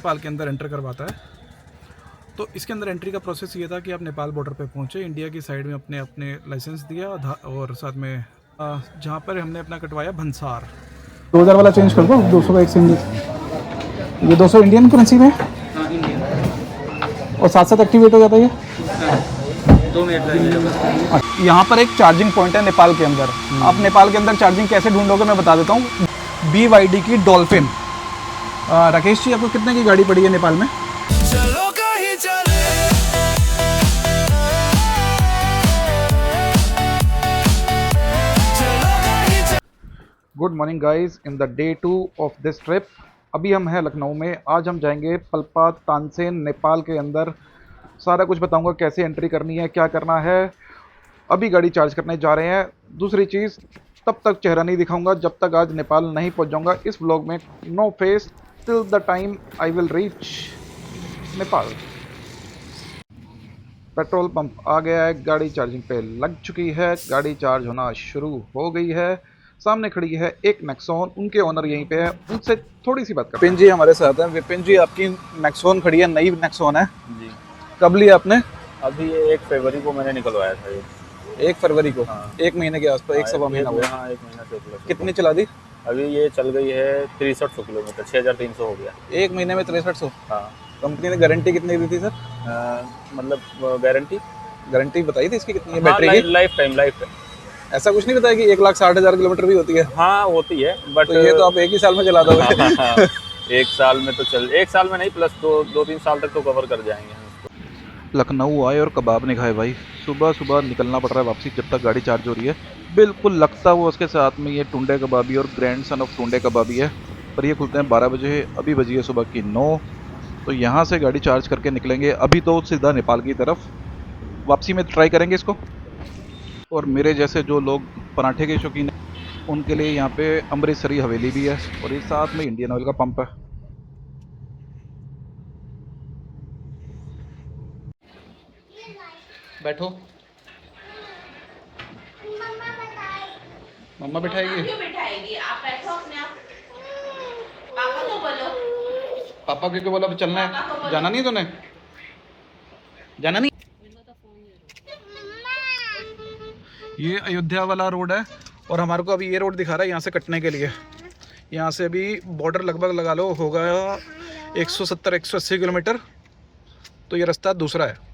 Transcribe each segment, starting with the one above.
नेपाल के अंदर एंटर करवाता है। तो इसके अंदर एंट्री का प्रोसेस ये था कि आप नेपाल बॉर्डर पे पहुंचे, इंडिया की साइड में अपने अपने लाइसेंस दिया और साथ में जहाँ पर हमने अपना कटवाया भंसार। 2000 वाला चेंज कर दो, 200 का एक्सचेंज। ये 200 इंडियन करेंसी में और साथ साथ एक्टिवेट हो जाता है ये 2 मिनट लगेगा। यहाँ पर एक चार्जिंग पॉइंट है नेपाल के अंदर। आप नेपाल के अंदर चार्जिंग कैसे ढूंढोगे मैं बता देता हूँ। BYD की डॉल्फिन। राकेश जी, आपको कितने की गाड़ी पड़ी है नेपाल में? Good morning guys, in the day 2 of this trip. अभी हम हैं लखनऊ में। आज हम जाएंगे पल्पा तानसेन नेपाल के अंदर। सारा कुछ बताऊंगा, कैसे एंट्री करनी है, क्या करना है। अभी गाड़ी चार्ज करने जा रहे हैं। दूसरी चीज़, तब तक चेहरा नहीं दिखाऊंगा जब तक आज नेपाल नहीं पहुंच जाऊंगा। इस व्लॉग में no face till the time I will reach Nepal. Petrol pump आ गया है, गाड़ी चार्जिंग पे लग चुकी है, गाड़ी चार्ज होना शुरू हो गई है। सामने खड़ी है एक नेक्सॉन, उनके ओनर यहीं पे है, उनसे थोड़ी सी बात करते हैं। विपिन जी हमारे साथ हैं। विपिन जी, आपकी नेक्सॉन खड़ी है, नई नेक्सॉन है जी। कब लिया आपने? अभी ये 1 फरवरी को मैंने निकलवाया था ये। 1 फरवरी को। हाँ। 1 महीने के आसपास, एक सवा महीना हुआ। हाँ, 1 महीना से प्लस। कितनी चला दी? अभी ये चल गई है 6300 किलोमीटर, 6300 हो गया 1 महीने में 6300। हाँ। कंपनी ने गारंटी कितनी दी थी सर? मतलब गारंटी बताई थी इसकी कितनी है हाँ, बैटरी की? Life time. ऐसा कुछ नहीं बताया कि 1,60,000 किलोमीटर भी होती है? हाँ, होती है, बट तो ये तो आप एक ही साल में चला दोगे। हाँ, 1 साल में तो एक साल में नहीं, प्लस 2-3 साल तक तो कवर कर जाएंगे हम इसको। लखनऊ आए और कबाब नहीं खाए भाई। सुबह सुबह निकलना पड़ रहा है वापसी जब तक गाड़ी चार्ज हो रही है। बिल्कुल लगता हुआ उसके साथ में ये टुंडे कबाबी और ग्रैंड सन ऑफ टुंडे कबाबी है। पर ये खुलते हैं 12 बजे, अभी बजी है सुबह की 9। तो यहाँ से गाड़ी चार्ज करके निकलेंगे अभी तो सीधा नेपाल की तरफ। वापसी में ट्राई करेंगे इसको। और मेरे जैसे जो लोग पराठे के शौकीन हैं उनके लिए यहाँ पे अमृतसरी हवेली भी है और ये साथ में इंडियन ऑयल का पंप है। बैठो। मम्मा बिठाएगी। क्यों बिठाएगी? आप बैठो अपने आप। पापा को बोलो। पापा क्यों बोला? चलना है, जाना नहीं तूने? जाना नहीं। ये अयोध्या वाला रोड है और हमारे को अभी ये रोड दिखा रहा है यहाँ से कटने के लिए। यहाँ से अभी बॉर्डर लगभग लगा लो होगा 170-180 किलोमीटर। तो ये रास्ता दूसरा है।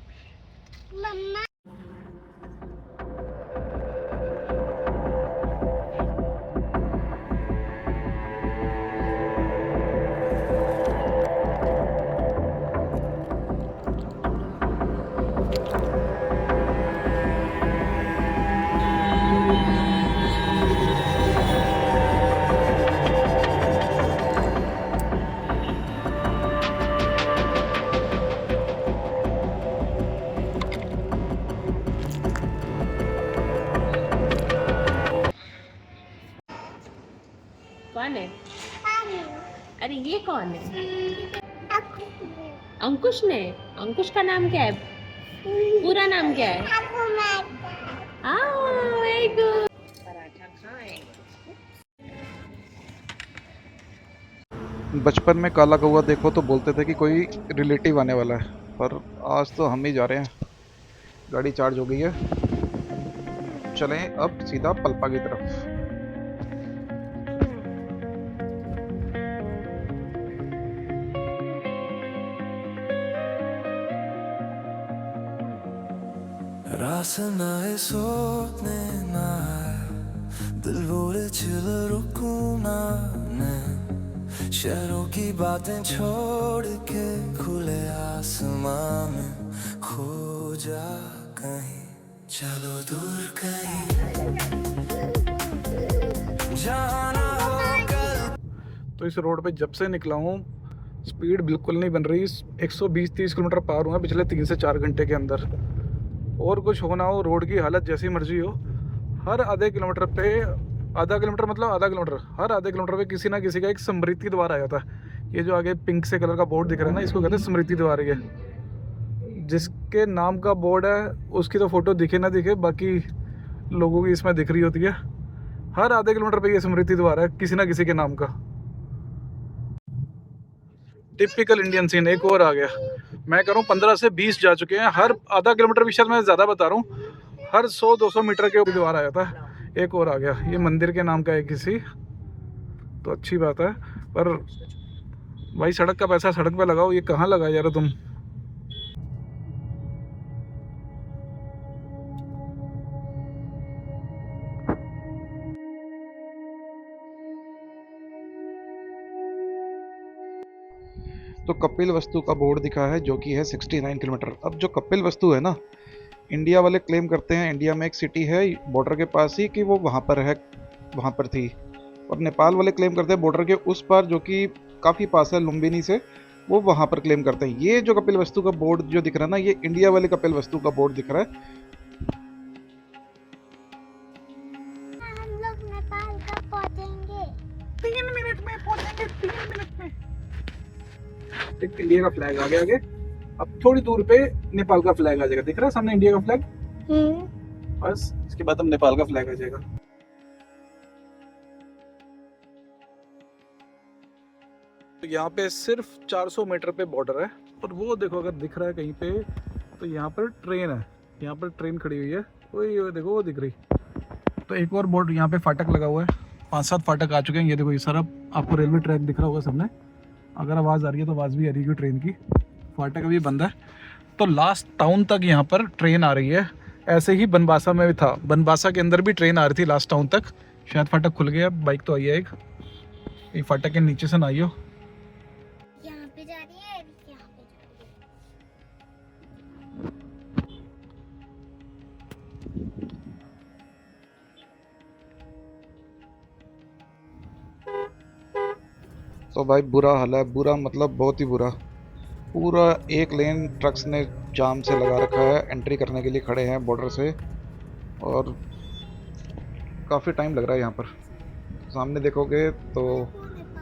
कौन है? अरे ये कौन है? अंकुश ने। अंकुश का नाम क्या है? पूरा नाम क्या है? Very good. पराठा खाएं। बचपन में काला कौवा देखो तो बोलते थे कि कोई रिलेटिव आने वाला है, पर आज तो हम ही जा रहे हैं। गाड़ी चार्ज हो गई है, चलें अब सीधा पल्पा की तरफ। रासनाए सोने ना दिल बोले चिल रुकू ना मैं शहरों की बातें छोड़ के खुले आसमां में खो जा कहीं, चलो दूर कहीं जाना हो कल। तो इस रोड पे जब से निकला हूँ स्पीड बिल्कुल नहीं बन रही। 120-30 किलोमीटर पार हुआ पिछले 3 से 4 घंटे के अंदर। और कुछ हो ना हो, रोड की हालत जैसी मर्जी हो, हर आधे किलोमीटर पे, आधा किलोमीटर मतलब आधा किलोमीटर, हर आधे किलोमीटर पे किसी ना किसी का एक स्मृति द्वार आ जाता है। ये जो आगे पिंक से कलर का बोर्ड दिख रहा है ना, इसको कहते हैं स्मृति द्वार। ये जिसके नाम का बोर्ड है उसकी तो फोटो दिखे ना दिखे, बाकी लोगों की इसमें दिख रही होती है। हर आधे किलोमीटर पे ये स्मृति द्वार है किसी ना किसी के नाम का। टिपिकल इंडियन सीन एक और आ गया। मैं कह रहा हूँ 15 से 20 जा चुके हैं, हर आधा किलोमीटर भी, शायद मैं ज़्यादा बता रहा हूँ, हर 100-200 मीटर के ऊपर द्वार आया था। एक और आ गया, ये मंदिर के नाम का है किसी, तो अच्छी बात है। पर भाई सड़क का पैसा सड़क पे लगाओ, ये कहाँ लगा यार तुम। तो कपिल वस्तु का बोर्ड दिखा है जो कि है 69 किलोमीटर। अब जो कपिल वस्तु है ना, इंडिया वाले क्लेम करते हैं इंडिया में एक सिटी है बॉर्डर के पास ही कि वो वहाँ पर है, वहाँ पर थी। और नेपाल वाले क्लेम करते हैं बॉर्डर के उस पार जो कि काफ़ी पास है लुम्बिनी से, वो वहाँ पर क्लेम करते हैं। ये जो कपिल वस्तु का बोर्ड जो दिख रहा है ना, ये इंडिया वाले कपिल वस्तु का बोर्ड दिख रहा है। हम लोग नेपाल कब पहुंचेंगे? 3 मिनट में पहुंचेंगे, 3 मिनट में। एक इंडिया का फ्लैग आ गया आगे, अब थोड़ी दूर पे नेपाल का फ्लैग आ जाएगा, दिख रहा है सामने इंडिया का फ्लैग। बस इसके बाद अब नेपाल का फ्लैग आ जाएगा। तो यहाँ पे सिर्फ 400 मीटर पे बॉर्डर है, और वो देखो अगर दिख रहा है कहीं पे, तो यहाँ पर ट्रेन है, यहाँ पर ट्रेन खड़ी हुई है, वही देखो वो दिख रही। तो एक और बोर्ड यहाँ पे फाटक लगा हुआ है, 5-7 फाटक आ चुके हैं। ये देखो ये सारा आपको रेलवे ट्रैक दिख रहा होगा सामने, अगर आवाज़ आ रही है तो आवाज़ भी आ रही है ट्रेन की। फाटक अभी बंद है, तो लास्ट टाउन तक यहाँ पर ट्रेन आ रही है। ऐसे ही बनबासा में भी था, बनबासा के अंदर भी ट्रेन आ रही थी लास्ट टाउन तक। शायद फाटक खुल गया, बाइक तो आई है एक, ये फाटक के नीचे से ना आई हो। यहाँ पे जा रही है, यहाँ पे जा रही है। तो भाई बुरा हाल है, बुरा मतलब बहुत ही बुरा। पूरा एक लेन ट्रक्स ने जाम से लगा रखा है, एंट्री करने के लिए खड़े हैं बॉर्डर से, और काफ़ी टाइम लग रहा है यहाँ पर। सामने देखोगे तो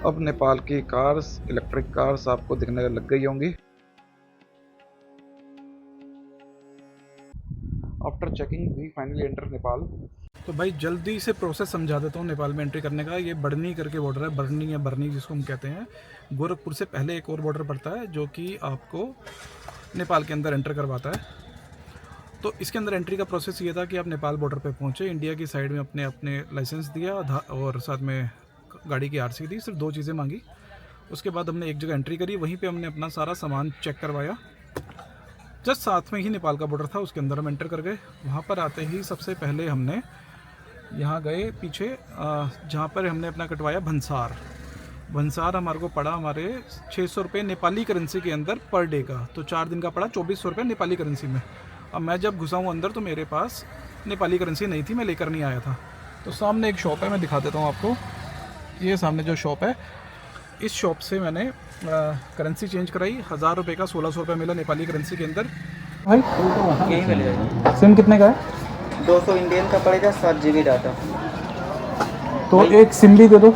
अब नेपाल की कार्स, इलेक्ट्रिक कार्स आपको दिखने लग गई होंगी। After checking we finally enter Nepal. तो भाई जल्दी से प्रोसेस समझा देता हूँ नेपाल में एंट्री करने का। ये बढ़नी करके बॉर्डर है, बढ़नी या बरनी जिसको हम कहते हैं। गोरखपुर से पहले एक और बॉर्डर पड़ता है जो कि आपको नेपाल के अंदर एंटर करवाता है। तो इसके अंदर एंट्री का प्रोसेस ये था कि आप नेपाल बॉर्डर पे पहुँचे, इंडिया की साइड में अपने लाइसेंस दिया और साथ में गाड़ी की आरसी दी, सिर्फ 2 चीज़ें मांगी। उसके बाद हमने एक जगह एंट्री करी, वहीं पर हमने अपना सारा सामान चेक करवाया। जस्ट साथ में ही नेपाल का बॉर्डर था, उसके अंदर हम एंटर कर गए। वहाँ पर आते ही सबसे पहले हमने यहाँ गए पीछे, जहाँ पर हमने अपना कटवाया भंसार। भंसार हमारे को पड़ा हमारे 600 रुपये नेपाली करेंसी के अंदर पर डे का, तो 4 दिन का पड़ा 2400 रुपये नेपाली करेंसी में। अब मैं जब घुसा हूँ अंदर तो मेरे पास नेपाली करेंसी नहीं थी, मैं लेकर नहीं आया था। तो सामने एक शॉप है, मैं दिखा देता हूँ आपको। ये सामने जो शॉप है, इस शॉप से मैंने करेंसी चेंज कराई। 1000 रुपये का 1600 रुपये मिला नेपाली करेंसी के अंदर। भाई यही मिलेगा। सिम कितने का है? 200 इंडियन का पड़ेगा, 7 GB डाटा। तो एक सिम भी दे दो,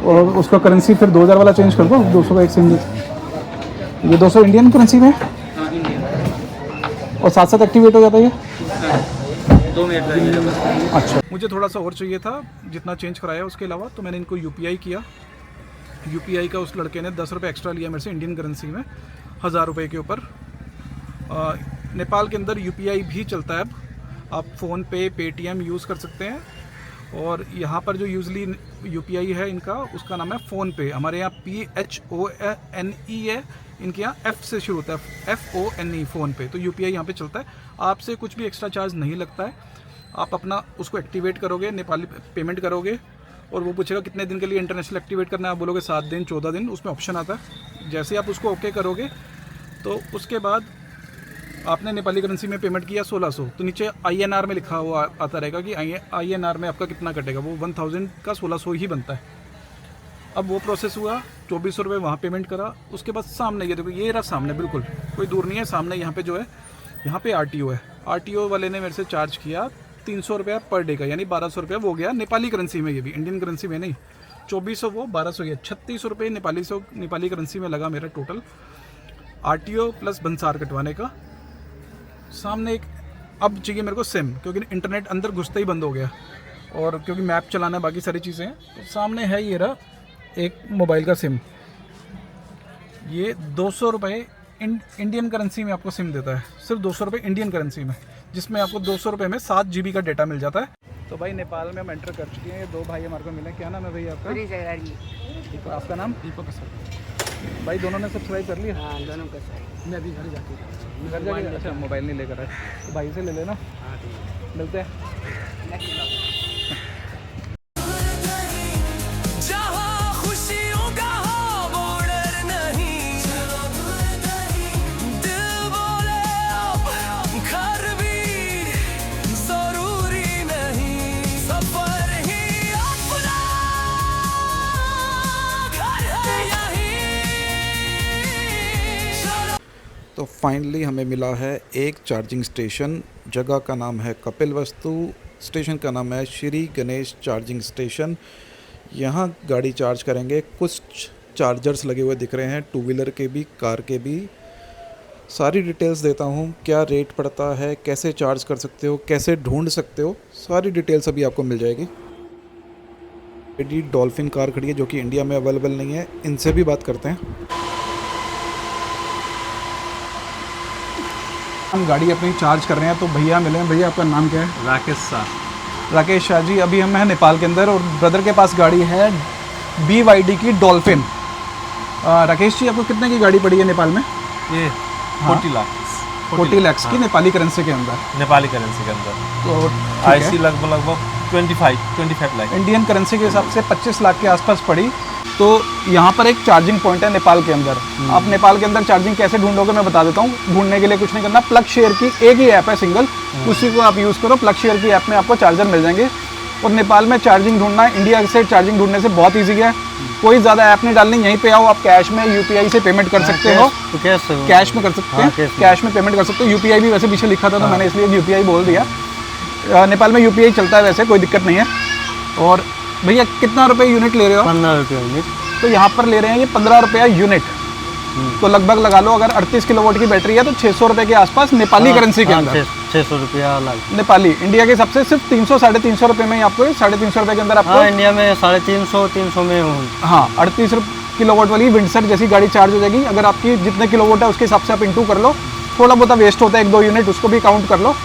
और उसका करेंसी फिर 2000 वाला चेंज कर दो। 200 का एक सिम दे। ये 200 इंडियन करेंसी में, हाँ इंडियन। और साथ एक्टिवेट हो जाता है ये? 2 मिनट लगेगा बस। अच्छा, मुझे थोड़ा सा और चाहिए था जितना चेंज कराया उसके अलावा, तो मैंने इनको UPI किया। UPI का उस लड़के ने 10 रुपये एक्स्ट्रा लिया मेरे से इंडियन करेंसी में, 1000 रुपये के ऊपर। नेपाल के अंदर UPI भी चलता है अब, आप फ़ोन पे, पेटीएम यूज़ कर सकते हैं। और यहाँ पर जो यूजली UPI है इनका, उसका नाम है फ़ोन पे। हमारे यहाँ PHONE है, इनके यहाँ F से शुरू होता है, FONE फ़ोन पे। तो UPI यहाँ पे चलता है, आपसे कुछ भी एक्स्ट्रा चार्ज नहीं लगता है। आप अपना उसको एक्टिवेट करोगे, नेपाली पेमेंट करोगे, और वो पूछेगा कितने दिन के लिए इंटरनेशनल एक्टिवेट करना है। आप बोलोगे 7 दिन, 14 दिन, उसमें ऑप्शन आता है। जैसे आप उसको ओके करोगे तो उसके बाद आपने नेपाली करेंसी में पेमेंट किया 1600, तो नीचे INR में लिखा हुआ आता रहेगा कि INR में आपका कितना कटेगा। वो 1000 का 1600 ही बनता है। अब वो प्रोसेस हुआ, 2400 रुपये वहाँ पेमेंट करा। उसके बाद सामने ये देखो, ये रहा सामने, बिल्कुल कोई दूर नहीं है। सामने यहाँ पे जो है, यहाँ पे RTO है। RTO वाले ने मेरे से चार्ज किया 300 रुपया पर डे का, यानी 1200 रुपया वो गया नेपाली करेंसी में। ये भी इंडियन करेंसी में नहीं, 2400 वो, 1200 ये, 3600 रुपये नेपाली करेंसी में लगा मेरा टोटल RTO प्लस भंसार कटवाने का। सामने एक, अब चाहिए मेरे को सिम, क्योंकि इंटरनेट अंदर घुसते ही बंद हो गया, और क्योंकि मैप चलाना बाकी सारी चीज़ें हैं। तो सामने है ये रहा एक मोबाइल का सिम, ये 200 रुपये इंडियन करेंसी में आपको सिम देता है, सिर्फ 200 रुपये इंडियन करेंसी में, जिसमें आपको 200 रुपये में 7 GB का डेटा मिल जाता है। तो भाई नेपाल में हम एंटर कर चुके हैं, ये दो भाई हमारे को मिले। क्या नाम है भाई आपका? तो आपका नाम? दीपक सर। भाई दोनों ने सब्सक्राइब कर लिया? हाँ दोनों का। मैं अभी घर जाके अच्छा मोबाइल नहीं लेकर आए, तो भाई से ले लेना। मिलते हैं। जहाँ खुशियों का हो बॉर्डर नहीं, दिल बोले अब घर भी जरूरी नहीं, सफर ही अपना घर है यहीं। तो फाइनली हमें मिला है एक चार्जिंग स्टेशन। जगह का नाम है कपिल वस्तु, स्टेशन का नाम है श्री गणेश चार्जिंग स्टेशन। यहाँ गाड़ी चार्ज करेंगे। कुछ चार्जर्स लगे हुए दिख रहे हैं, टू व्हीलर के भी, कार के भी। सारी डिटेल्स देता हूँ, क्या रेट पड़ता है, कैसे चार्ज कर सकते हो, कैसे ढूंढ सकते हो, सारी डिटेल्स अभी आपको मिल जाएगी। डॉल्फिन कार खड़ी है जो कि इंडिया में अवेलेबल नहीं है, इनसे भी बात करते हैं। हम गाड़ी अपनी चार्ज कर रहे हैं, तो भैया मिले हैं। भैया आपका नाम क्या है? राकेश शाह। राकेश शाह जी। अभी हम हैं नेपाल के अंदर और ब्रदर के पास गाड़ी है BYD की डॉल्फिन। राकेश जी, आपको कितने की गाड़ी पड़ी है नेपाल में? ये 40 लाख 40 लाख की नेपाली करेंसी के अंदर। नेपाली करेंसी के अंदर तो आईसी लगभग 25 लाख इंडियन करेंसी के हिसाब से 25 लाख के आसपास पड़ी। तो यहाँ पर एक चार्जिंग पॉइंट है नेपाल के अंदर। आप नेपाल के अंदर चार्जिंग कैसे ढूंढोगे मैं बता देता हूँ। ढूंढने के लिए कुछ नहीं करना, प्लग शेयर की एक ही ऐप है सिंगल, उसी को आप यूज़ करो। प्लग शेयर की ऐप में आपको चार्जर मिल जाएंगे। और नेपाल में चार्जिंग ढूंढना इंडिया से चार्जिंग ढूंढने से बहुत ईजी है। कोई ज़्यादा ऐप नहीं डालनी, यहीं पे आओ, आप कैश में UPI से पेमेंट कर सकते हो। कैश में कर सकते हैं, कैश में पेमेंट कर सकते हो। UPI भी वैसे पीछे लिखा था तो मैंने इसलिए UPI बोल दिया। नेपाल में UPI चलता है वैसे, कोई दिक्कत नहीं है। और भैया कितना रुपये यूनिट ले रहे हो? 15 रुपये यूनिट। तो यहाँ पर ले रहे हैं ये 15 रुपया यूनिट। तो लगभग लगा लो, अगर 38 किलोवाट की बैटरी है तो 600 रुपये के आसपास नेपाली करेंसी के अंदर। 600 रुपया अलग नेपाली। इंडिया के हिसाब से सिर्फ 300-350 रुपये में आपको 350 रुपये के अंदर आपको। हाँ, इंडिया में 350-300 में हो। हाँ, 38 किलोवाट वाली विंडसर जैसी गाड़ी चार्ज हो जाएगी। अगर आपकी जितने किलोवाट है उसके हिसाब से आप इंटू कर लो। थोड़ा बहुत वेस्ट होता है 1-2 यूनिट, उसको भी काउंट कर लो।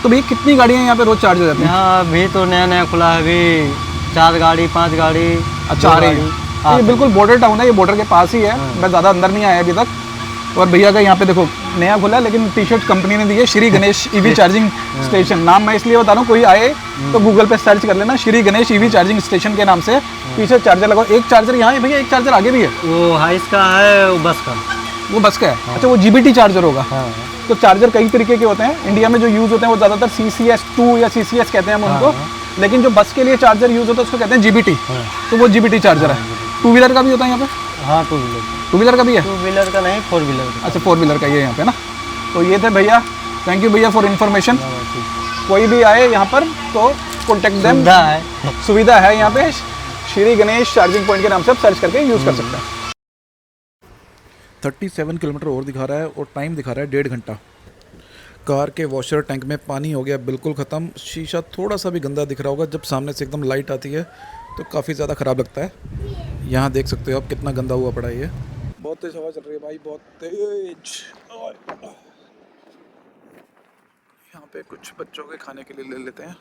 तो भैया कितनी गाड़ियाँ यहाँ पे रोज चार्ज हो जाती हैं? यहाँ अभी तो नया खुला है, अभी 4 गाड़ी 5 गाड़ी। अच्छा, आ रही है। ये बिल्कुल बॉर्डर टाउन है, ये बॉर्डर के पास ही है। मैं ज़्यादा अंदर नहीं आया अभी तक। और भैया का यहाँ पे देखो नया खुला है, लेकिन टी-शर्ट कंपनी ने दी है Shri Ganesh EV charging station. नाम मैं इसलिए बता रहा हूँ, कोई आए तो गूगल पे सर्च कर लेना Shri Ganesh EV charging station के नाम से। पीछे चार्जर लगाओ। एक चार्जर यहाँ है भैया, एक चार्जर आगे भी है। वो हाइस का है, वो बस का। वो बस का है? अच्छा, वो GBT चार्जर होगा। तो चार्जर कई तरीके के होते हैं। इंडिया में जो यूज़ होते हैं वो ज़्यादातर CCS2 या CCS कहते हैं हम उनको। लेकिन जो बस के लिए चार्जर यूज़ होता है उसको कहते हैं GBT। तो वो GBT चार्जर है। टू व्हीलर का भी होता है यहाँ पे? हाँ, टू व्हीलर का भी है। 2 व्हीलर का नहीं, 4 व्हीलर का। अच्छा, 4 व्हीलर का ये यहाँ पे ना। तो ये थे भैया। थैंक यू भैया फॉर इन्फॉर्मेशन। कोई भी आए यहाँ पर तो कॉन्टेक्ट देम। सुविधा है यहाँ पे। श्री गणेश चार्जिंग पॉइंट के नाम से आप सर्च करके यूज़ कर सकते हैं। 37 किलोमीटर और दिखा रहा है और टाइम दिखा रहा है 1.5 घंटा। कार के वॉशर टैंक में पानी हो गया बिल्कुल ख़त्म। शीशा थोड़ा सा भी गंदा दिख रहा होगा, जब सामने से एकदम लाइट आती है तो काफ़ी ज़्यादा ख़राब लगता है। यहाँ देख सकते हो आप कितना गंदा हुआ पड़ा है ये। बहुत तेज हवा चल रही है भाई, बहुत तेज। यहाँ पे कुछ बच्चों के खाने के लिए ले लेते हैं।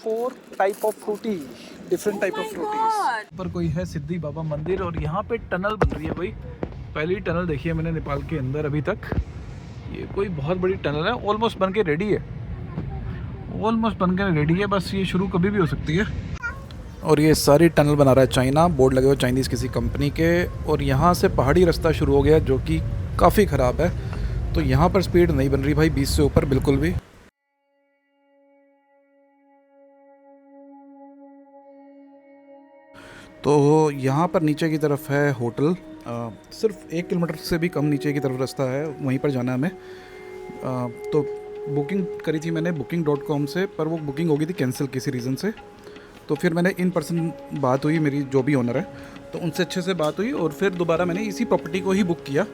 Four type of Frooti, different type of Frootis. पर कोई है सिद्धि बाबा मंदिर और यहाँ पे टनल बन रही है भाई। पहली टनल देखी है मैंने नेपाल के अंदर अभी तक। ये कोई बहुत बड़ी टनल है, ऑलमोस्ट बन के रेडी है। ऑलमोस्ट बन के रेडी है, बस ये शुरू कभी भी हो सकती है। और ये सारी टनल बना रहा है चाइना, बोर्ड लगे हुए चाइनीज़ किसी कंपनी के। और यहाँ से पहाड़ी रास्ता शुरू हो गया जो कि काफ़ी ख़राब है। तो यहाँ पर स्पीड नहीं बन रही भाई 20 से ऊपर बिल्कुल भी। तो यहाँ पर नीचे की तरफ है होटल। सिर्फ 1 किलोमीटर से भी कम नीचे की तरफ रास्ता है, वहीं पर जाना है हमें। तो बुकिंग करी थी मैंने booking.com से, पर वो बुकिंग हो गई थी कैंसिल किसी रीज़न से। तो फिर मैंने इन पर्सन बात हुई, मेरी जो भी ओनर है, तो उनसे अच्छे से बात हुई और फिर दोबारा मैंने इसी प्रॉपर्टी को ही बुक किया।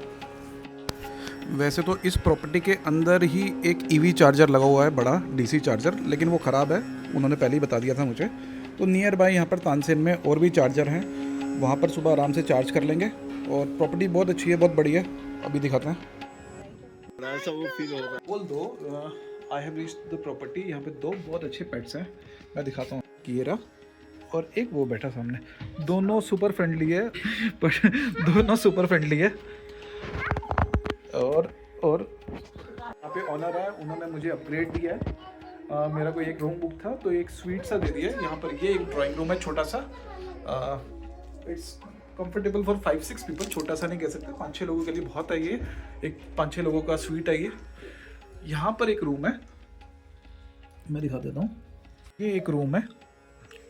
वैसे तो इस प्रॉपर्टी के अंदर ही एक ईवी चार्जर लगा हुआ है, बड़ा डीसी चार्जर, लेकिन वो ख़राब है, उन्होंने पहले ही बता दिया था मुझे। तो नियर बाय यहाँ पर तानसेन में और भी चार्जर हैं, वहाँ पर सुबह आराम से चार्ज कर लेंगे। और प्रॉपर्टी बहुत अच्छी है, बहुत बड़ी है, अभी दिखाते हैं। बोल दो I have reached the property. यहाँ पे दो बहुत अच्छे पेट्स हैं, मैं दिखाता हूँ। कीरा और एक वो बैठा सामने, दोनों सुपर फ्रेंडली है पर दोनों सुपर फ्रेंडली है। और यहाँ पे ऑनर है, उन्होंने मुझे अपग्रेड दिया है। मेरा कोई एक रूम बुक था तो एक स्वीट सा दे दिया है। यहाँ पर ये एक ड्राइंग रूम है छोटा सा, इट्स कंफर्टेबल फॉर 5-6 पीपल, छोटा सा नहीं कह सकते, 5-6 लोगों के लिए बहुत है ये, एक 5-6 लोगों का स्वीट है ये। यहाँ पर एक रूम है, मैं दिखा देता हूँ। ये एक रूम है,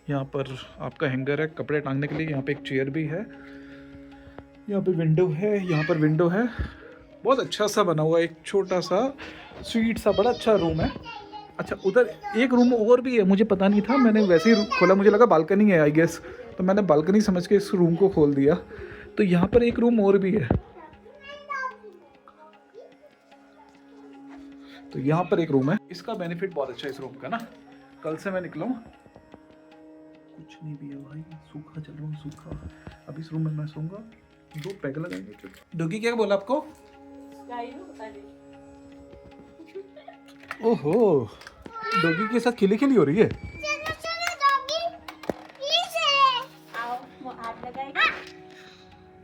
यहाँ पर आपका हैंगर है कपड़े टांगने के लिए, यहाँ पे एक चेयर भी है, यहाँ पे विंडो है, यहाँ पर विंडो है, बहुत अच्छा सा बना हुआ है, एक छोटा सा स्वीट सा बड़ा अच्छा रूम है। अच्छा उधर एक रूम और भी है, मुझे पता नहीं था, मैंने वैसे ही खोला, मुझे लगा बालकनी है आई गेस, तो मैंने बालकनी समझ के इस रूम को खोल दिया। तो यहाँ पर एक रूम और भी है, तो यहाँ पर एक रूम है। इसका बेनिफिट बहुत अच्छा है इस रूम का ना। कल से मैं निकला हूँ, कुछ नहीं भी है भाई, सूखा चल रहा हूँ, सूखा। अभी इस रूम में मैं सोऊंगा, 2 पैग लगाएंगे। डॉगी क्या बोला आपको? ओहो, डॉगी के साथ खिली खिली हो रही है। चलो चलो डॉगी, पीछे आओ वो हाथ लगाएगा,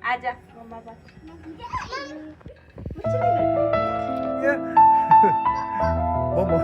आजा मम्मा पास। मुझे नहीं लगता मम्मा